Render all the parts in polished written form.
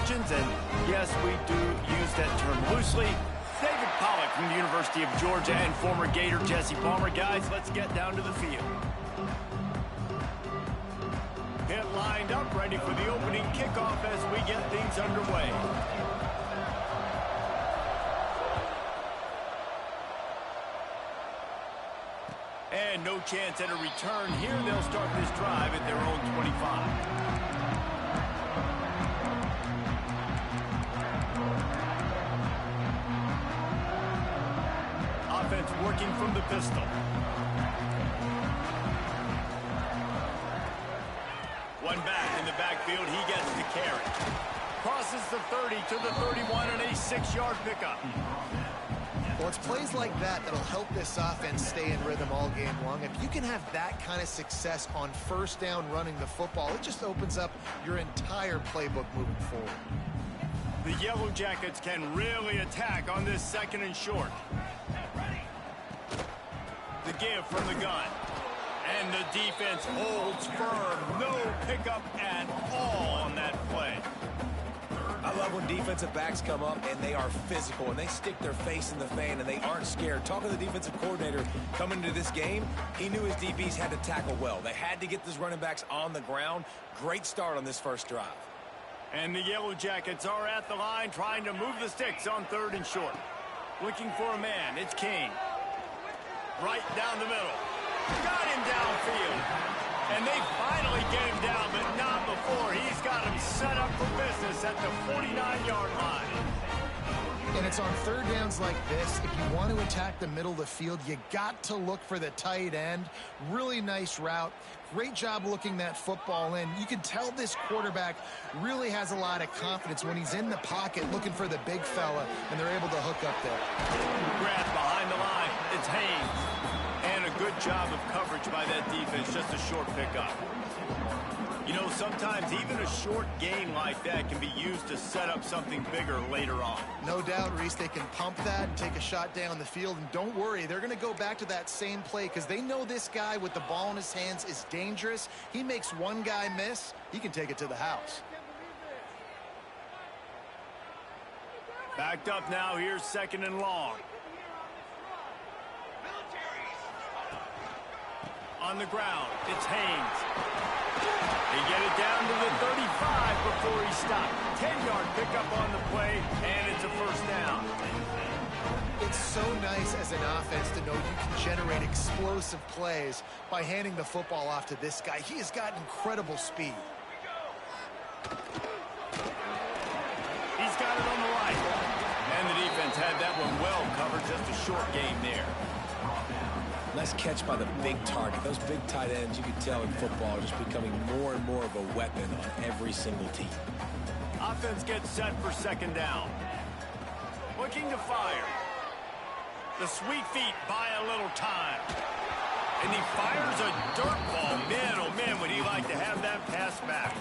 legends, and yes, we do use that term loosely. David Pollack from the University of Georgia and former Gator Jesse Palmer. Guys, let's get down to the field. Hit lined up, ready for the opening kickoff as we get things underway. And no chance at a return here. They'll start this drive at their own 25. Offense working from the pistol. One back in the backfield. He gets the carry. Crosses the 30 to the 31 and a 6-yard pickup. Well, it's plays like that that'll help this offense stay in rhythm all game long. If you can have that kind of success on first down running the football, it just opens up your entire playbook moving forward. The Yellow Jackets can really attack on this 2nd and short. The give from the gun. And the defense holds firm. No pickup at all on that play. I love when defensive backs come up and they are physical and they stick their face in the fan and they aren't scared. Talking to the defensive coordinator coming into this game, he knew his DBs had to tackle well. They had to get these running backs on the ground. Great start on this first drive. And the Yellow Jackets are at the line trying to move the sticks on 3rd and short. Looking for a man. It's King. Right down the middle. Got him downfield. And they finally get him down, but not before. He's got him set up for business at the 49-yard line. And it's on 3rd downs like this. If you want to attack the middle of the field, you got to look for the tight end. Really nice route. Great job looking that football in. You can tell this quarterback really has a lot of confidence when he's in the pocket looking for the big fella, and they're able to hook up there. Grab behind the line. It's Haynes. And a good job of coverage by that defense. Just a short pickup. You know, sometimes even a short gain like that can be used to set up something bigger later on. No doubt, Reese, they can pump that and take a shot down the field. And don't worry, they're going to go back to that same play because they know this guy with the ball in his hands is dangerous. He makes one guy miss, he can take it to the house. Backed up now. Here's 2nd and long. On the ground, it's Haynes. They get it down to the 35 before he stopped. 10-yard pickup on the play, and it's a 1st down. It's so nice as an offense to know you can generate explosive plays by handing the football off to this guy. He has got incredible speed. He's got it on the right. And the defense had that one well covered. Just a short game there. Nice catch by the big target. Those big tight ends, you can tell in football, are just becoming more and more of a weapon on every single team. Offense gets set for 2nd down. Looking to fire. The sweet feet buy a little time. And he fires a dirt ball. Man, oh man, would he like to have that pass back.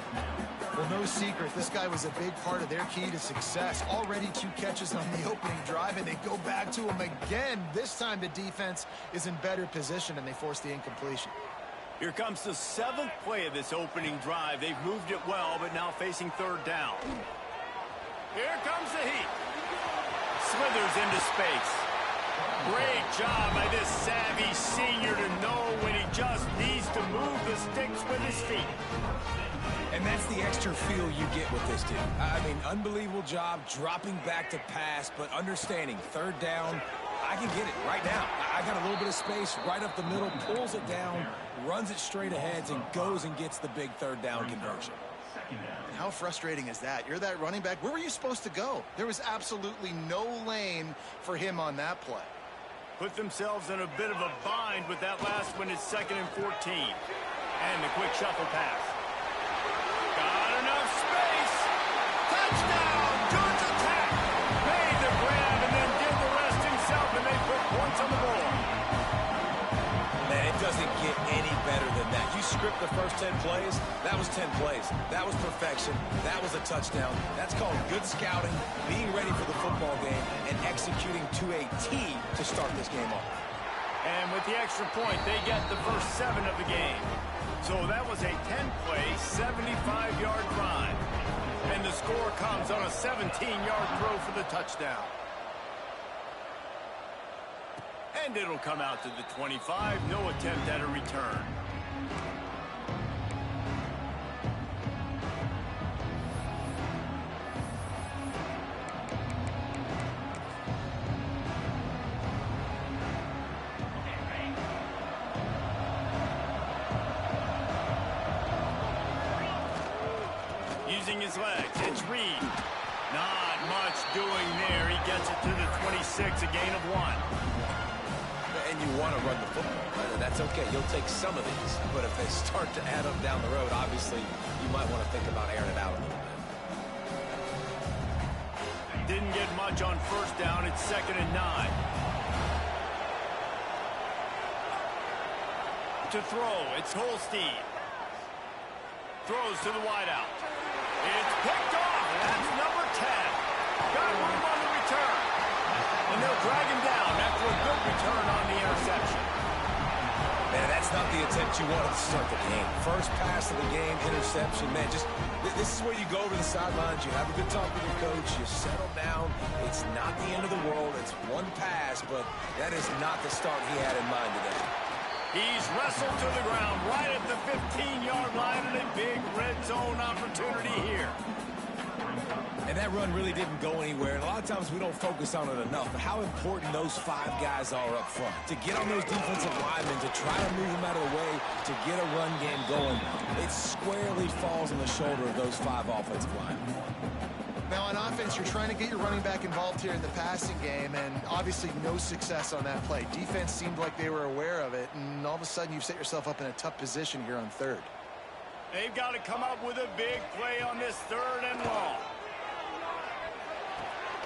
Well, no secret, this guy was a big part of their key to success. Already 2 catches on the opening drive, and they go back to him again. This time the defense is in better position, and they force the incompletion. Here comes the 7th play of this opening drive. They've moved it well, but now facing 3rd down. Here comes the heat. Slithers into space. Great job by this savvy senior to know when he just needs to move the sticks with his feet. And that's the extra feel you get with this dude. I mean, unbelievable job dropping back to pass, but understanding 3rd down, I can get it right now. I got a little bit of space right up the middle, pulls it down, runs it straight ahead, and goes and gets the big 3rd down conversion. How frustrating is that? You're that running back. Where were you supposed to go? There was absolutely no lane for him on that play. Put themselves in a bit of a bind with that last one. It's 2nd and 14. And the quick shuffle pass. Got enough space. Touchdown. Good attack. Made the grab and then did the rest himself, and they put points on the board. Man, it doesn't get any better than that. You script the first 10 plays, that was 10 plays. That was perfection. That was a touchdown. That's called good scouting, being ready for the football game, and executing to a T to start this game off. And with the extra point, they get the first 7 of the game. So that was a 10-play, 75-yard drive. And the score comes on a 17-yard throw for the touchdown. And it'll come out to the 25. No attempt at a return. Using his legs, it's Reed. Not much doing there. He gets it to the 26, a gain of 1. And you want to run the football, right? That's okay. You'll take some of these. But if they start to add up down the road, obviously, you might want to think about airing it out a little bit. Didn't get much on first down. It's 2nd and 9. To throw, it's Holstein. Throws to the wideout. It's picked off. That's number 10. Got room on the return. And they'll drag him down after a good return on the interception. Man, that's not the attempt you wanted to start the game. First pass of the game, interception. Man, this is where you go over the sidelines. You have a good talk with your coach. You settle down. It's not the end of the world. It's one pass, but that is not the start he had in mind today. He's wrestled to the ground right at the 15-yard line, and a big red zone opportunity here. And that run really didn't go anywhere. And a lot of times we don't focus on it enough. But how important those 5 guys are up front. To get on those defensive linemen, to try to move them out of the way, to get a run game going, it squarely falls on the shoulder of those 5 offensive linemen. Now, on offense, you're trying to get your running back involved here in the passing game, and obviously no success on that play. Defense seemed like they were aware of it, and all of a sudden you've set yourself up in a tough position here on 3rd. They've got to come up with a big play on this 3rd and long.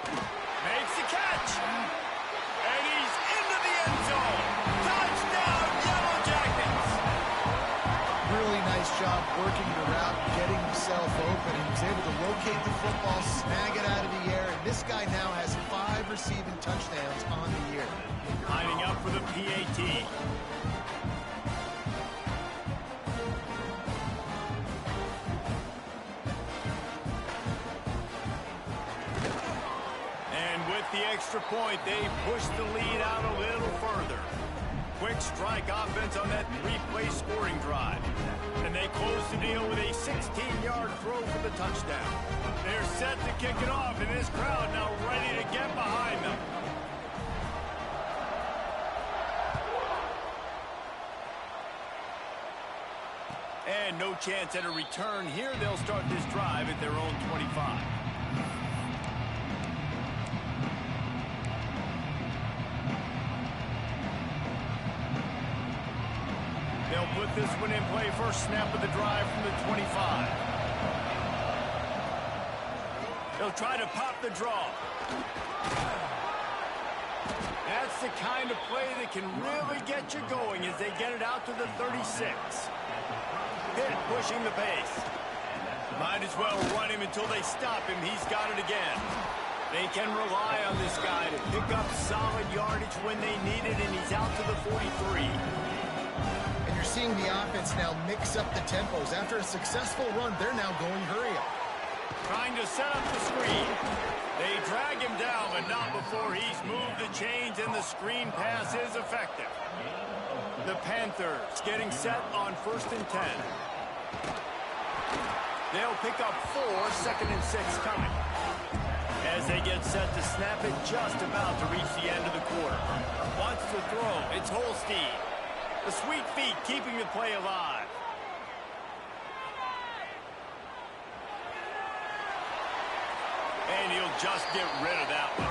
Makes the catch. And he's into the end zone. Touchdown, Yellow Jackets. Really nice job working the route, getting himself open. He was able to locate the football, snag it out of the air, and this guy now has 5 receiving touchdowns on the year. Lining up for the PAT. The extra point, they push the lead out a little further. Quick strike offense on that 3-play scoring drive. And they close the deal with a 16-yard throw for the touchdown. They're set to kick it off, and this crowd now ready to get behind them. And no chance at a return here. They'll start this drive at their own 25. They'll put this one in play. First snap of the drive from the 25. They'll try to pop the draw. That's the kind of play that can really get you going as they get it out to the 36. Pitt pushing the pace. Might as well run him until they stop him. He's got it again. They can rely on this guy to pick up solid yardage when they need it, and he's out to the 43. You're seeing the offense now mix up the tempos. After a successful run, they're now going hurry up. Trying to set up the screen. They drag him down, but not before he's moved the chains, and the screen pass is effective. The Panthers getting set on 1st and 10. They'll pick up 4, 2nd and 6 coming. As they get set to snap it, just about to reach the end of the quarter. Wants to throw. It's Holstein. The sweet feet keeping the play alive. And he'll just get rid of that one.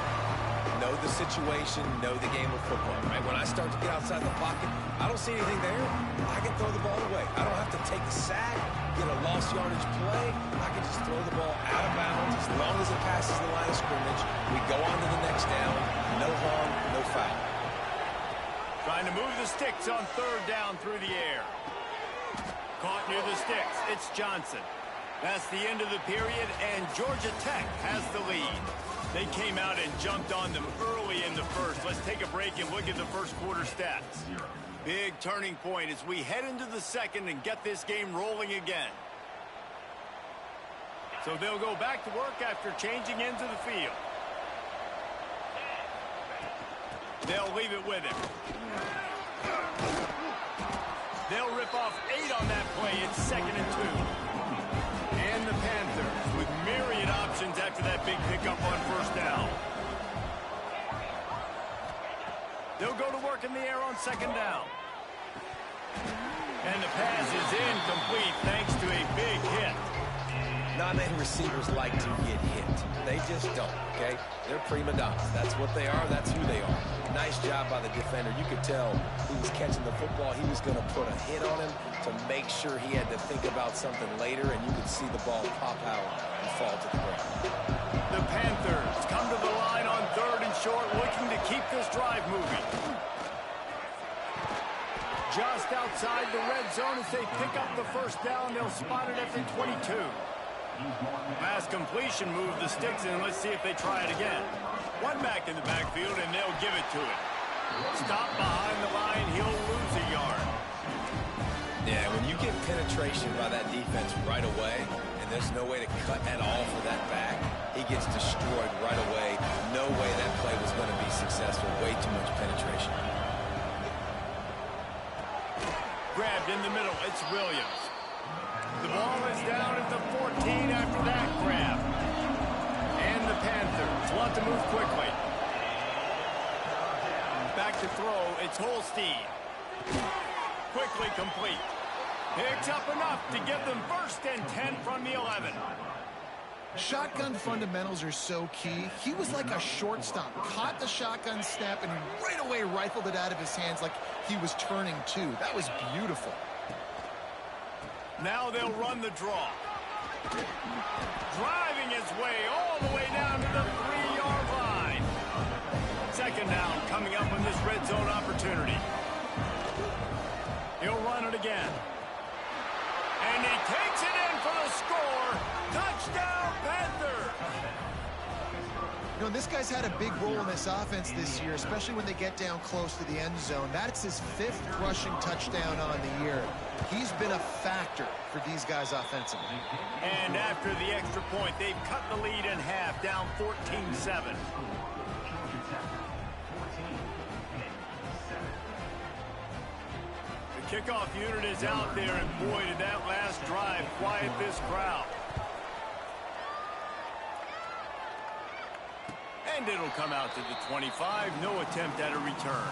Know the situation, know the game of football, right? When I start to get outside the pocket, I don't see anything there. I can throw the ball away. I don't have to take a sack, get a lost yardage play. I can just throw the ball out of bounds as long as it passes the line of scrimmage. We go on to the next down. No harm, no foul. Trying to move the sticks on 3rd down through the air. Caught near the sticks. It's Johnson. That's the end of the period, and Georgia Tech has the lead. They came out and jumped on them early in the first. Let's take a break and look at the first quarter stats. Big turning point as we head into the second and get this game rolling again. So they'll go back to work after changing into the field. They'll leave it with him. They'll rip off 8 on that play. It's 2nd and 2. And the Panthers with myriad options after that big pickup on 1st down. They'll go to work in the air on 2nd down. And the pass is incomplete thanks to a big hit. Non-name receivers like to get hit. They just don't, okay? They're prima donnas. That's what they are. That's who they are. Nice job by the defender. You could tell he was catching the football. He was going to put a hit on him to make sure he had to think about something later, and you could see the ball pop out and fall to the ground. The Panthers come to the line on 3rd and short, looking to keep this drive moving. Just outside the red zone as they pick up the 1st down. They'll spot it at the 22. Pass completion, move the sticks, and let's see if they try it again. One back in the backfield, and they'll give it to him. Stop behind the line, he'll lose a yard. Yeah, when you get penetration by that defense right away, and there's no way to cut at all for that back, he gets destroyed right away. No way that play was going to be successful. Way too much penetration. Grabbed in the middle, it's Williams. The ball is down at the 14 after that grab. And the Panthers want to move quickly. Back to throw, it's Holstein. Quickly complete. Picks up enough to give them 1st and 10 from the 11. Shotgun fundamentals are so key. He was like a shortstop. Caught the shotgun snap and right away rifled it out of his hands like he was turning 2. That was beautiful. Now they'll run the draw. Driving his way all the way down to the 3-yard line. 2nd down coming up on this red zone opportunity. He'll run it again. And he takes it in for the score. Touchdown, Panthers! You know, this guy's had a big role in this offense this year, especially when they get down close to the end zone. That's his 5th rushing touchdown on the year. He's been a factor for these guys offensively. And after the extra point, they've cut the lead in half, down 14-7. The kickoff unit is out there, and boy, did that last drive quiet this crowd. And it'll come out to the 25. No attempt at a return.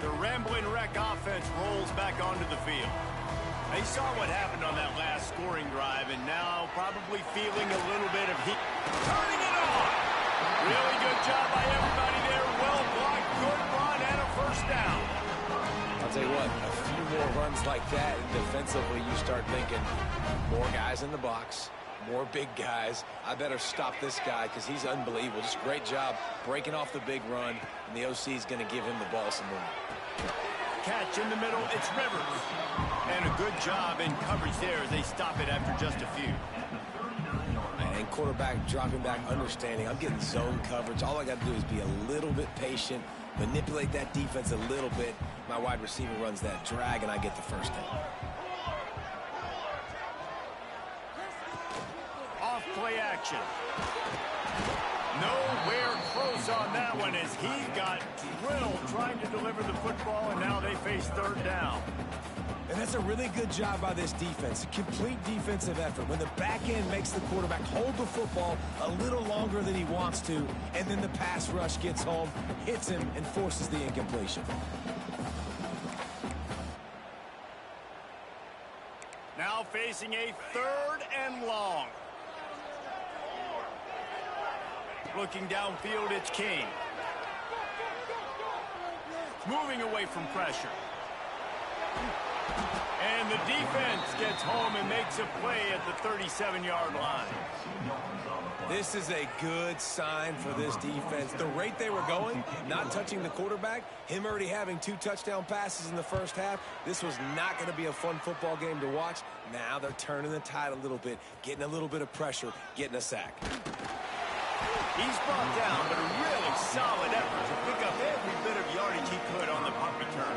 The Rambling Wreck offense rolls back onto the field. They saw what happened on that last scoring drive, and now probably feeling a little bit of heat. Turning it on! Really good job by everybody there. Well blocked, good run, and a 1st down. I'll tell you what, a few more runs like that, and defensively you start thinking, more guys in the box, more big guys. I better stop this guy because he's unbelievable. Just great job breaking off the big run, and the OC is going to give him the ball some more. Catch in the middle, it's Rivers. And a good job in coverage there as they stop it after just a few. And quarterback dropping back, understanding I'm getting zone coverage. All I got to do is be a little bit patient, manipulate that defense a little bit. My wide receiver runs that drag, and I get the 1st down. Off play action. Nowhere close on that one as he got drilled trying to deliver the football, and now they face 3rd down. And that's a really good job by this defense. A complete defensive effort. When the back end makes the quarterback hold the football a little longer than he wants to, and then the pass rush gets home, hits him, and forces the incompletion. Now facing a 3rd and long. Looking downfield, it's King. Moving away from pressure. And the defense gets home and makes a play at the 37-yard line. This is a good sign for this defense. The rate they were going, not touching the quarterback, him already having 2 touchdown passes in the 1st half, this was not going to be a fun football game to watch. Now they're turning the tide a little bit, getting a little bit of pressure, getting a sack. He's brought down, but a really solid effort to pick up every bit of yardage he could on the punt return.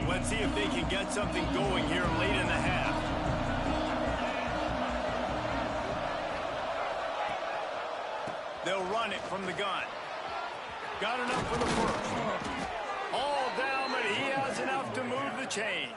Let's see if they can get something going here late in the half. They'll run it from the gun. Got enough for the first. All down, but he has enough to move the chains.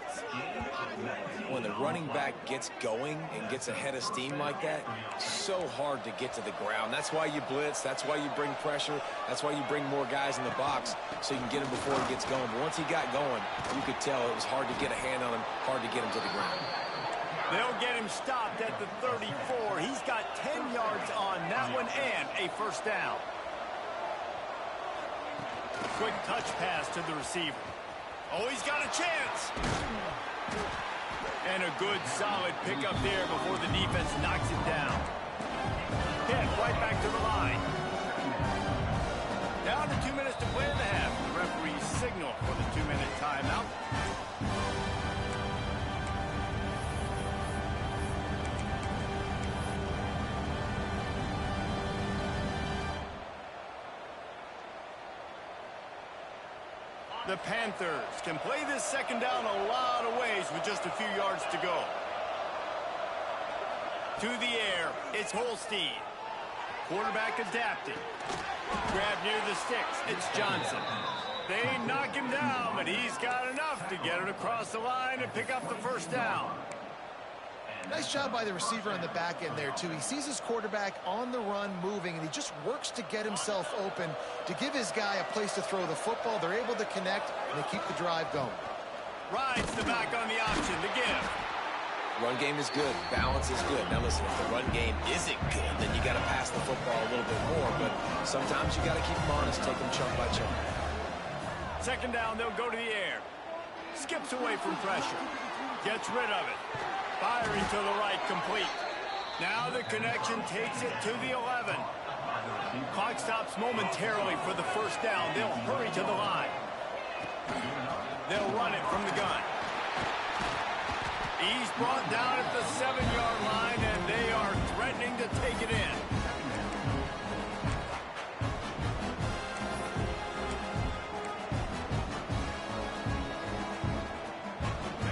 When the running back gets going and gets ahead of steam like that, it's so hard to get to the ground. That's why you blitz. That's why you bring pressure. That's why you bring more guys in the box so you can get him before he gets going. But once he got going, you could tell it was hard to get a hand on him, hard to get him to the ground. They'll get him stopped at the 34. He's got 10 yards on that one and a first down. Quick touch pass to the receiver. Oh, he's got a chance. And a good, solid pickup there before the defense knocks it down. Hit right back to the line. Down to 2 minutes to play in the half. The referee signal for the 2-minute timeout. The Panthers can play this second down a lot of ways with just a few yards to go. To the air, it's Holstein. Quarterback adapting. Grab near the sticks, it's Johnson. They knock him down, but he's got enough to get it across the line and pick up the first down. Nice job by the receiver on the back end there, too. He sees his quarterback on the run moving, and he just works to get himself open to give his guy a place to throw the football. They're able to connect, and they keep the drive going. Rides the back on the option, the give. Run game is good. Balance is good. Now, listen, if the run game isn't good, then you got to pass the football a little bit more. But sometimes you got to keep them honest, take them chunk by chunk. Second down, they'll go to the air. Skips away from pressure. Gets rid of it. Firing to the right, complete. Now the connection takes it to the 11. Clock stops momentarily for the first down. They'll hurry to the line. They'll run it from the gun. He's brought down at the 7-yard line, and they are threatening to take it in.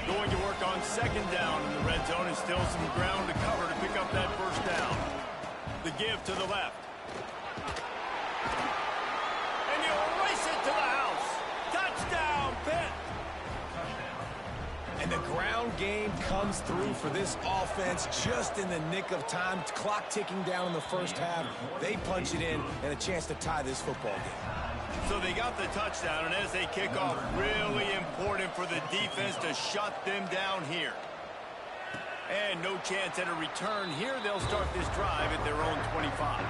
Going to work on second down in the red zone, and still some ground to cover to pick up that first down. The give to the left. And he'll race it to the house. Touchdown, Pitt. And the ground game comes through for this offense just in the nick of time. Clock ticking down in the first half. They punch it in and a chance to tie this football game. So they got the touchdown, and as they kick off, really important for the defense to shut them down here. And no chance at a return here. They'll start this drive at their own 25.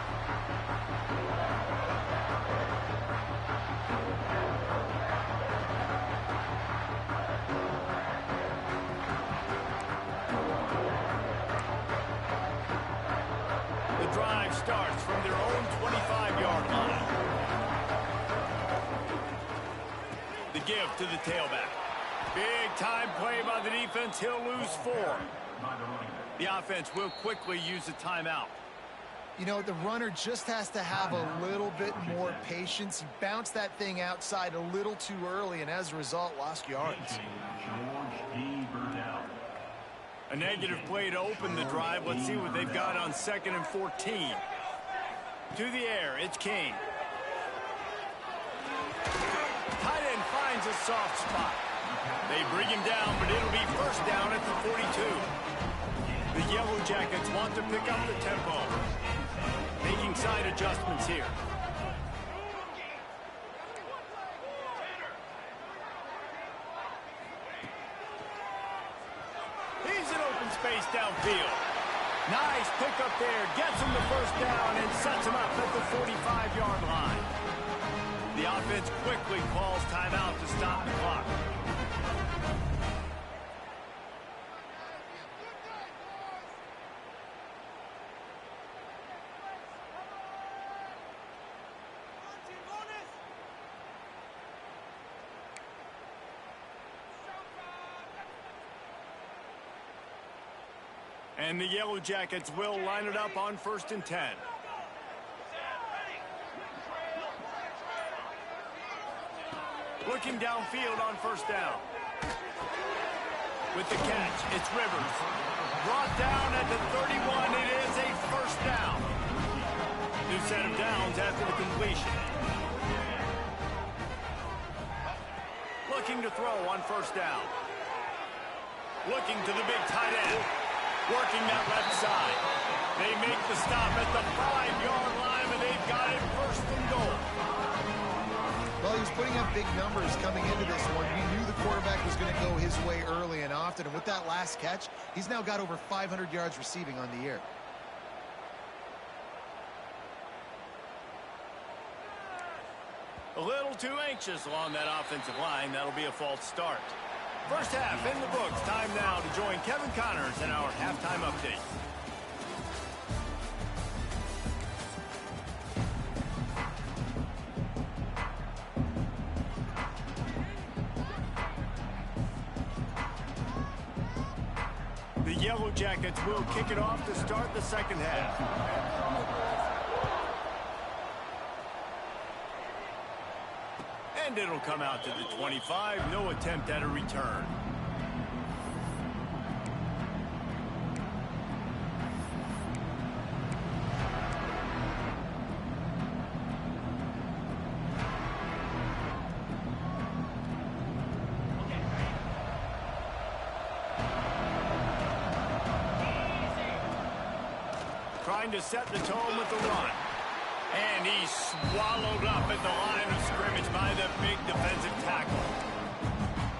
The drive starts from their own 25-yard line. The give to the tailback. Big time play by the defense. He'll lose 4. The offense will quickly use a timeout. You know, the runner just has to have a little bit more patience. He bounced that thing outside a little too early, and as a result, lost yards. A negative play to open the drive. Let's see what they've got on 2nd and 14. To the air, it's King. Tight end finds a soft spot. They bring him down, but it'll be first down at the 42. The Yellow Jackets want to pick up the tempo. Making side adjustments here. He's in open space downfield. Nice pickup there. Gets him the first down and sets him up at the 45-yard line. The offense quickly calls timeout to stop the clock. And the Yellow Jackets will line it up on 1st and 10. Looking downfield on 1st down. With the catch, it's Rivers. Brought down at the 31. It is a 1st down. New set of downs after the completion. Looking to throw on 1st down. Looking to the big tight end. Working that left side. They make the stop at the 5-yard line, and they've got it 1st and goal. Well, he was putting up big numbers coming into this one. We knew the quarterback was going to go his way early and often. And with that last catch, he's now got over 500 yards receiving on the year. A little too anxious along that offensive line. That'll be a false start. First half in the books. Time now to join Kevin Connors in our halftime update. The Yellow Jackets will kick it off to start the second half. And it'll come out to the 25. No attempt at a return. Trying to set the tone with the run. And he's swallowed up at the line of scrimmage by the big defensive tackle.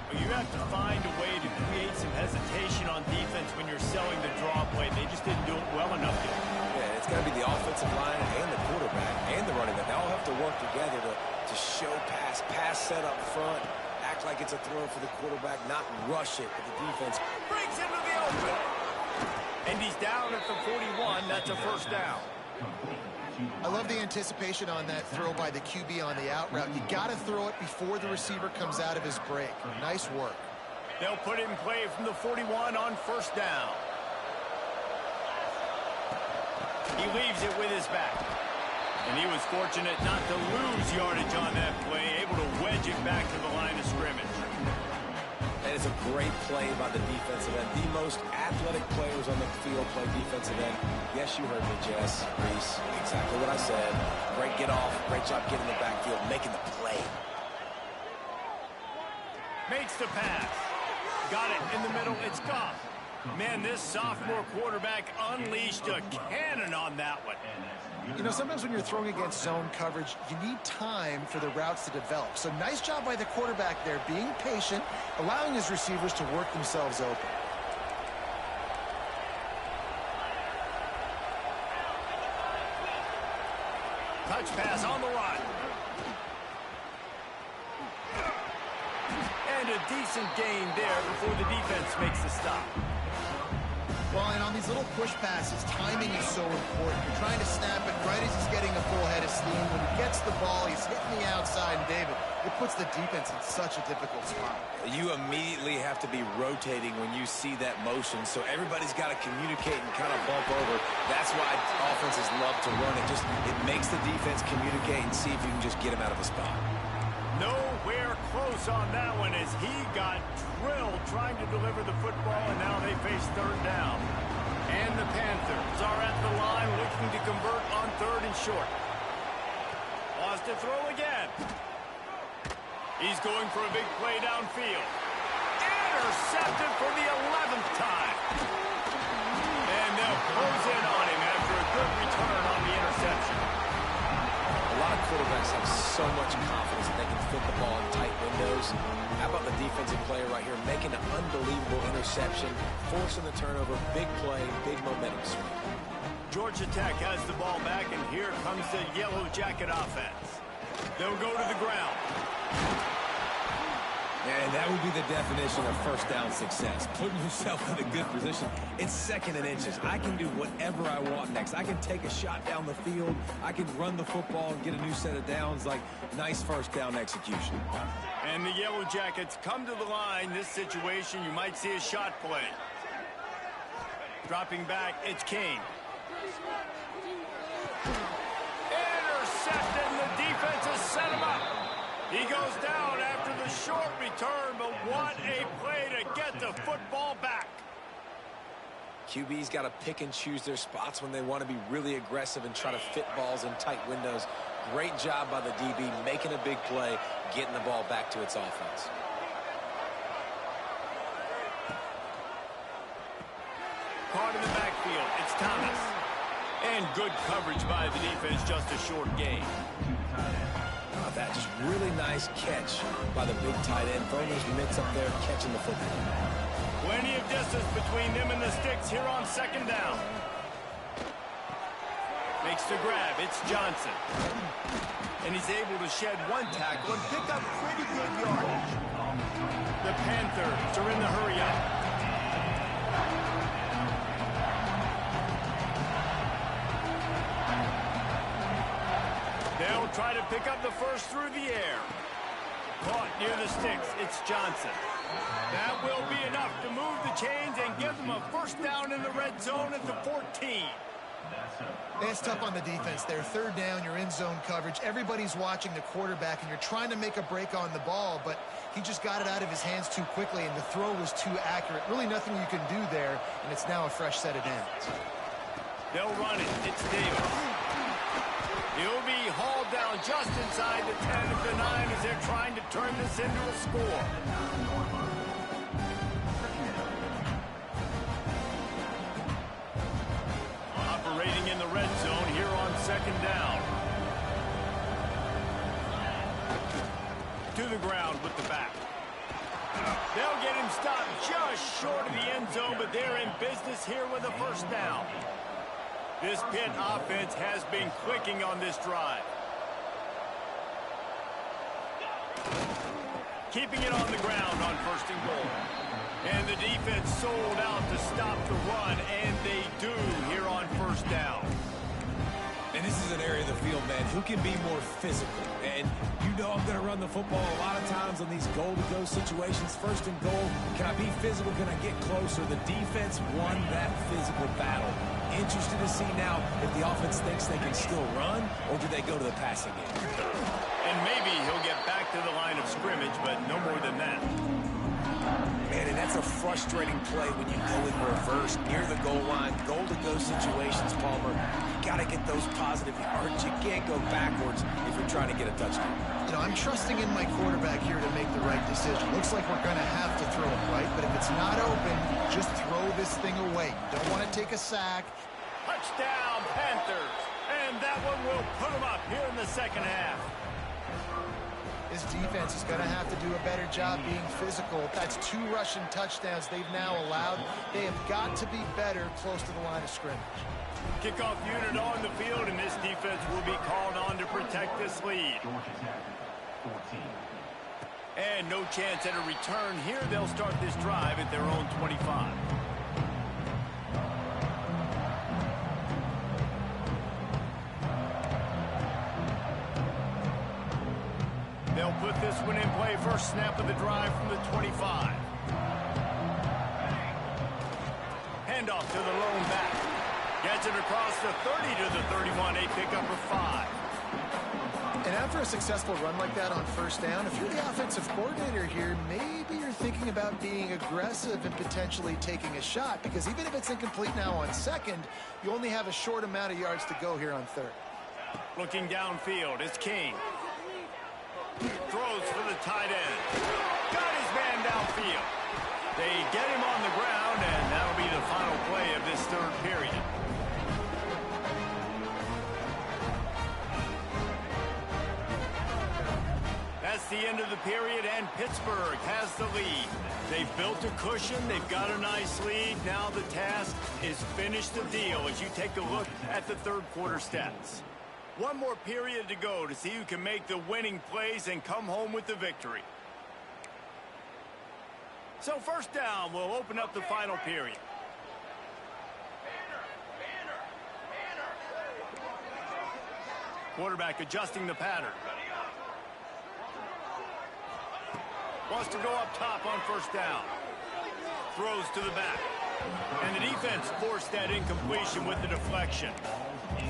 Well, you have to find a way to create some hesitation on defense when you're selling the draw play. They just didn't do it well enough yet. Yeah, it's got to be the offensive line and the quarterback and the running back. They all have to work together to show pass set up front, act like it's a throw for the quarterback, not rush it with the defense. Breaks into the open. And he's down at the 41. That's a 1st down. I love the anticipation on that throw by the QB on the out route. You got to throw it before the receiver comes out of his break. Nice work. They'll put it in play from the 41 on 1st down. He leaves it with his back. And he was fortunate not to lose yardage on that play, able to wedge it back to the line of scrimmage. And it's a great play by the defensive end. The most athletic players on the field play defensive end. Yes, you heard me, Jess, Reese. Exactly what I said. Great get off. Great job getting the backfield, making the play. Makes the pass. Got it in the middle. It's Goff. Man, this sophomore quarterback unleashed a cannon on that one. You know, sometimes when you're throwing against zone coverage, you need time for the routes to develop. So nice job by the quarterback there, being patient, allowing his receivers to work themselves open. Touch pass on the run. And a decent gain there before the defense makes the stop. Well, and on these little push passes, timing is so important. You're trying to snap it right as he's getting a full head of steam. When he gets the ball, he's hitting the outside, and David, it puts the defense in such a difficult spot. You immediately have to be rotating when you see that motion, so everybody's got to communicate and kind of bump over. That's why offenses love to run it. It makes the defense communicate and see if you can just get him out of a spot. Nowhere close on that one as he got drilled trying to deliver the football, and now they face 3rd down. And the Panthers are at the line looking to convert on 3rd and short. Wants to throw again. He's going for a big play downfield. Intercepted for the 11th time. And they'll close in on him after a good return on the interception. A lot of quarterbacks have so much confidence that they can fit the ball in tight windows. How about the defensive player right here making an unbelievable interception, forcing the turnover, big play, big momentum swing. Georgia Tech has the ball back, and here comes the Yellow Jacket offense. They'll go to the ground. And that would be the definition of 1st down success, putting yourself in a good position. It's 2nd and inches. I can do whatever I want next. I can take a shot down the field. I can run the football and get a new set of downs. Like, nice 1st down execution. And the Yellow Jackets come to the line. This situation, you might see a shot play. Dropping back, it's King. Intercepted, and the defense has set him up. He goes down after the short return, but what a play to get the football back. QB's got to pick and choose their spots when they want to be really aggressive and try to fit balls in tight windows. Great job by the DB making a big play, getting the ball back to its offense. Caught in the backfield, it's Thomas. And good coverage by the defense, just a short gain. Oh, that just really nice catch by the big tight end. Throwing his mitts up there, catching the football. Plenty of distance between them and the sticks here on second down. Makes the grab, it's Johnson. And he's able to shed one tackle and pick up pretty good yardage. The Panthers are in the hurry up. They'll try to pick up the first through the air. Caught near the sticks, it's Johnson. That will be enough to move the chains and give them a first down in the red zone at the 14. It's tough on the defense there. Third down, you're in zone coverage. Everybody's watching the quarterback, and you're trying to make a break on the ball, but he just got it out of his hands too quickly, and the throw was too accurate. Really nothing you can do there, and it's now a fresh set of downs. They'll run it. It's Davis. He'll be hauled down just inside the 10 of the 9 as they're trying to turn this into a score. Operating in the red zone here on second down. To the ground with the back. They'll get him stopped just short of the end zone, but they're in business here with a first down. This Pitt offense has been clicking on this drive. Keeping it on the ground on first and goal. And the defense sold out to stop the run, and they do here on first down. And this is an area of the field, man, who can be more physical. And you know I'm going to run the football a lot of times on these goal-to-go situations. First and goal, can I be physical? Can I get closer? The defense won that physical battle. Interested to see now if the offense thinks they can still run, or do they go to the passing game? And maybe he'll get back to the line of scrimmage, but no more than that. Man, and that's a frustrating play when you go in reverse near the goal line. Goal-to-go situations, Palmer. You got to get those positive yards. You can't go backwards if you're trying to get a touchdown. You know, I'm trusting in my quarterback here to make the right decision. Looks like we're going to have to throw it, right? But if it's not open, just throw this thing away. Don't want to take a sack. Touchdown, Panthers. And that one will put them up here in the second half. This defense is going to have to do a better job being physical. That's 2 rushing touchdowns they've now allowed. They have got to be better close to the line of scrimmage. Kickoff unit on the field, and this defense will be called on to protect this lead. And no chance at a return here. They'll start this drive at their own 25. They'll put this one in play. First snap of the drive from the 25. Handoff to the lone back. Gets it across the 30 to the 31. A pickup of 5. And after a successful run like that on first down, if you're the offensive coordinator here, maybe you're thinking about being aggressive and potentially taking a shot, because even if it's incomplete now on second, you only have a short amount of yards to go here on third. Looking downfield, it's King. Throws for the tight end. Got his man downfield. They get him on the ground, and that'll be the final play of this third period. That's the end of the period, and Pittsburgh has the lead. They've built a cushion. They've got a nice lead. Now the task is finish the deal as you take a look at the third quarter stats. One more period to go to see who can make the winning plays and come home with the victory. So first down will open up the final period. Quarterback adjusting the pattern. Wants to go up top on first down. Throws to the back. And And the defense forced that incompletion with the deflection.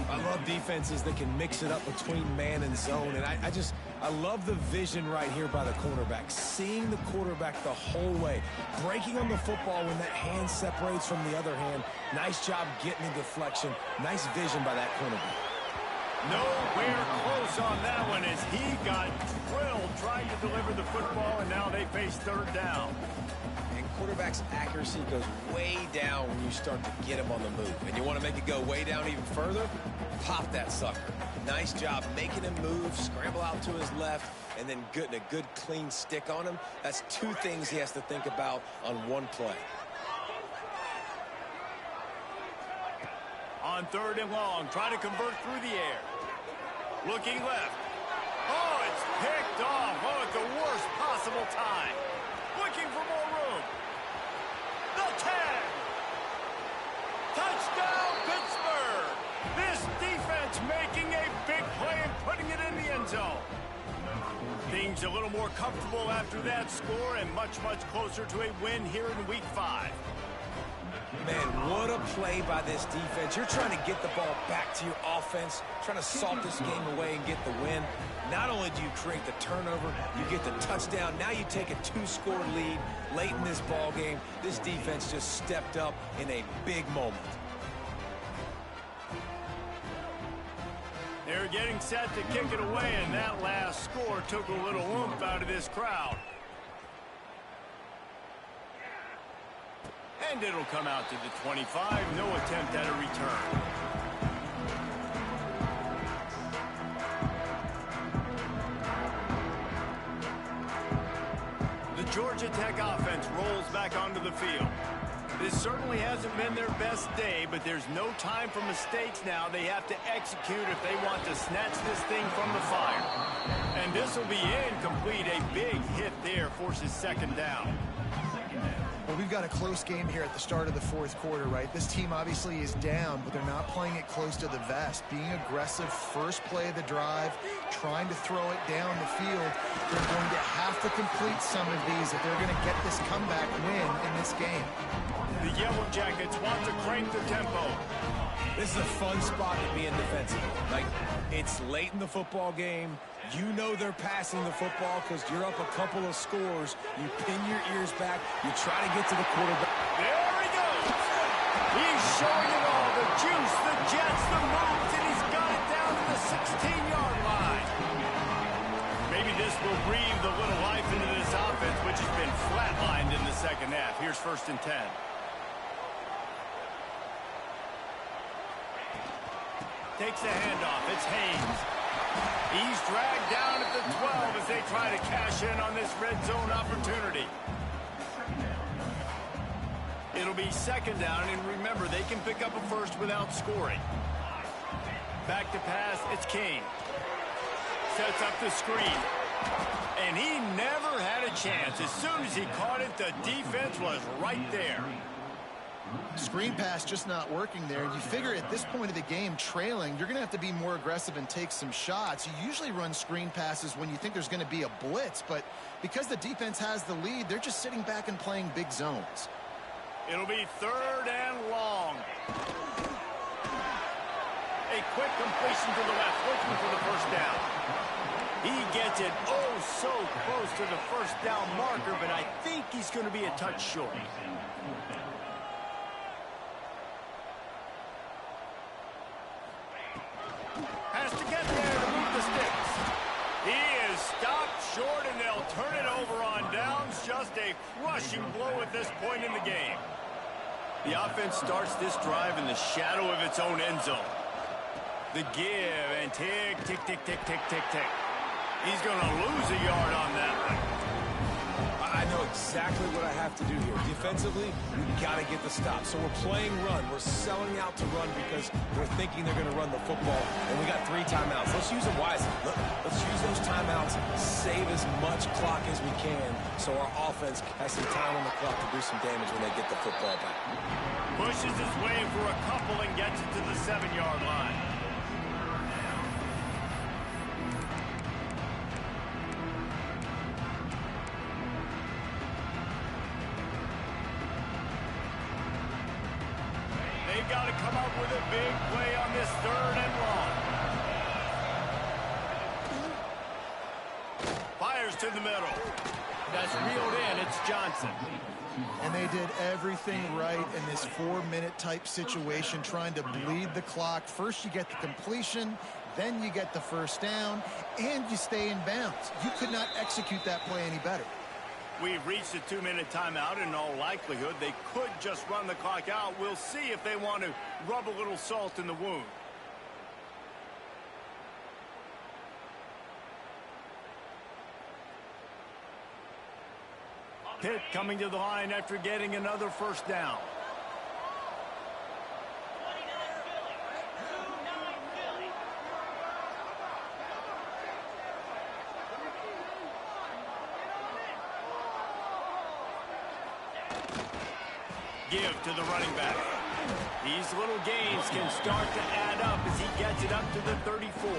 I love defenses that can mix it up between man and zone, and I love the vision right here by the cornerback, seeing the quarterback the whole way, breaking on the football when that hand separates from the other hand. Nice job getting the deflection. Nice vision by that cornerback. Nowhere close on that one as he got drilled trying to deliver the football, and now they face third down. And quarterback's accuracy goes way down when you start to get him on the move. And you want to make it go way down even further? Pop that sucker. Nice job making him move, scramble out to his left, and then getting a good clean stick on him. That's two things he has to think about on one play. On third and long, trying to convert through the air. Looking left. Oh, it's picked off. Oh, at the worst possible time. Looking for more room. The 10. Touchdown, Pittsburgh. This defense making a big play and putting it in the end zone. Things a little more comfortable after that score and much, much closer to a win here in Week 5. Man, what a play by this defense. You're trying to get the ball back to your offense, trying to salt this game away and get the win. Not only do you create the turnover, you get the touchdown. Now you take a 2-score lead late in this ball game. This defense just stepped up in a big moment. They're getting set to kick it away, and that last score took a little oomph out of this crowd. And it'll come out to the 25. No attempt at a return. The Georgia Tech offense rolls back onto the field. This certainly hasn't been their best day, but there's no time for mistakes now. They have to execute if they want to snatch this thing from the fire. And this will be incomplete. A big hit there forces second down. Well, we've got a close game here at the start of the fourth quarter, right? This team obviously is down, but they're not playing it close to the vest. Being aggressive, first play of the drive, trying to throw it down the field. They're going to have to complete some of these if they're going to get this comeback win in this game. The Yellow Jackets want to crank the tempo. This is a fun spot to be in defensive. Like, it's late in the football game. You know they're passing the football because you're up a couple of scores. You pin your ears back. You try to get to the quarterback. There he goes. He's showing it all. The juice, the jets, the moves, and he's got it down to the 16-yard line. Maybe this will breathe a little life into this offense, which has been flatlined in the second half. Here's 1st and 10. Takes the handoff. It's Haynes. He's dragged down at the 12 as they try to cash in on this red zone opportunity. It'll be second down, and remember, they can pick up a first without scoring. Back to pass, it's King. Sets up the screen. And he never had a chance. As soon as he caught it, the defense was right there. Screen pass just not working there. You figure at this point of the game, trailing, you're going to have to be more aggressive and take some shots. You usually run screen passes when you think there's going to be a blitz, but because the defense has the lead, they're just sitting back and playing big zones. It'll be third and long. A quick completion to the left, looking for the first down. He gets it so close to the first down marker, but I think he's going to be a touch short. Has to get there to move the sticks. He is stopped short, and they'll turn it over on downs. Just a crushing blow at this point in the game. The offense starts this drive in the shadow of its own end zone. The give, and tick, tick, tick, tick, tick, tick, tick. He's going to lose a yard on that one. I know exactly what I have to do here. Defensively, we've got to get the stop. So we're playing run. We're selling out to run because we're thinking they're going to run the football. And we got 3 timeouts. Let's use them wisely. Let's use those timeouts, save as much clock as we can so our offense has some time on the clock to do some damage when they get the football back. Pushes his way for a couple and gets it to the 7-yard line. got to come up with a big play on this 3rd and long. Fires to the middle. That's reeled in. It's Johnson. And they did everything right in this 4-minute type situation, trying to bleed the clock. First you get the completion, then you get the first down, and you stay in bounds. You could not execute that play any better. We've reached a 2-minute timeout. In all likelihood, they could just run the clock out. We'll see if they want to rub a little salt in the wound. Pitt coming to the line after getting another first down. Give to the running back. These little gains can start to add up as he gets it up to the 34.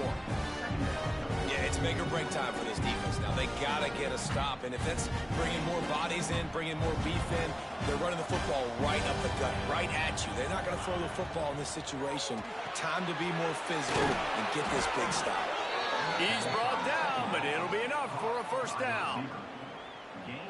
Yeah, it's make or break time for this defense now. They got to get a stop, and if that's bringing more bodies in, bringing more beef in, they're running the football right up the gut, right at you. They're not going to throw the football in this situation. Time to be more physical and get this big stop. He's brought down, but it'll be enough for a first down.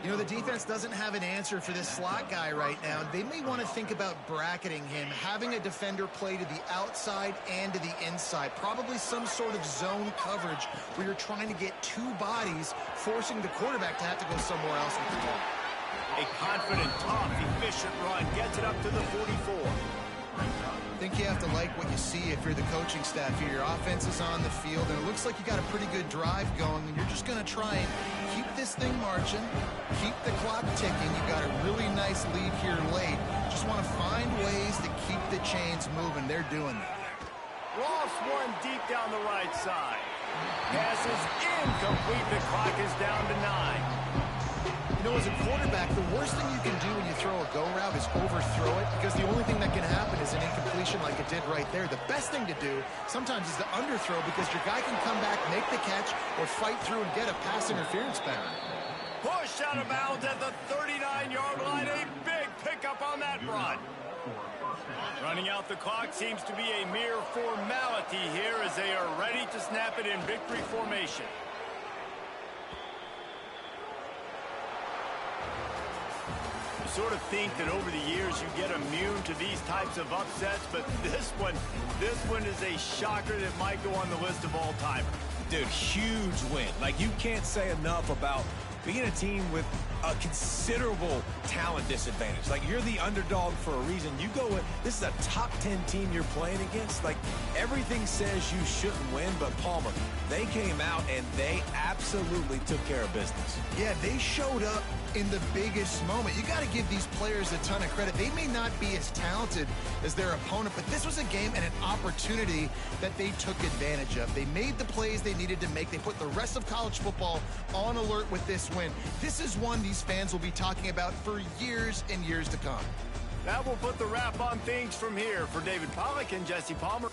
You know, the defense doesn't have an answer for this slot guy right now. They may want to think about bracketing him, having a defender play to the outside and to the inside. Probably some sort of zone coverage where you're trying to get 2 bodies, forcing the quarterback to have to go somewhere else with the ball. A confident, tough, efficient run gets it up to the 44. I think you have to like what you see if you're the coaching staff here. Your offense is on the field, and it looks like you got a pretty good drive going, and you're just going to try and keep this thing marching, keep the clock ticking. You've got a really nice lead here late. Just want to find ways to keep the chains moving. They're doing that. Lost one deep down the right side. Pass is incomplete. The clock is down to 9. You know, as a quarterback, the worst thing you can do when you throw a go route is overthrow it, because the only thing that can happen is an incompletion like it did right there. The best thing to do sometimes is to underthrow, because your guy can come back, make the catch, or fight through and get a pass interference penalty. Push out of bounds at the 39-yard line. A big pickup on that run. Running out the clock seems to be a mere formality here as they are ready to snap it in victory formation. You sort of think that over the years you get immune to these types of upsets, but this one is a shocker that might go on the list of all time. Dude, huge win. Like, you can't say enough about being a team with a considerable talent disadvantage. Like, you're the underdog for a reason. You go with, this is a top 10 team you're playing against. Like, everything says you shouldn't win, but Palmer, they came out and they absolutely took care of business. Yeah, they showed up in the biggest moment. You got to give these players a ton of credit. They may not be as talented as their opponent, but this was a game and an opportunity that they took advantage of. They made the plays they needed to make. They put the rest of college football on alert with this win. This is one these fans will be talking about for years and years to come. That will put the wrap on things from here. For David Pollack and Jesse Palmer.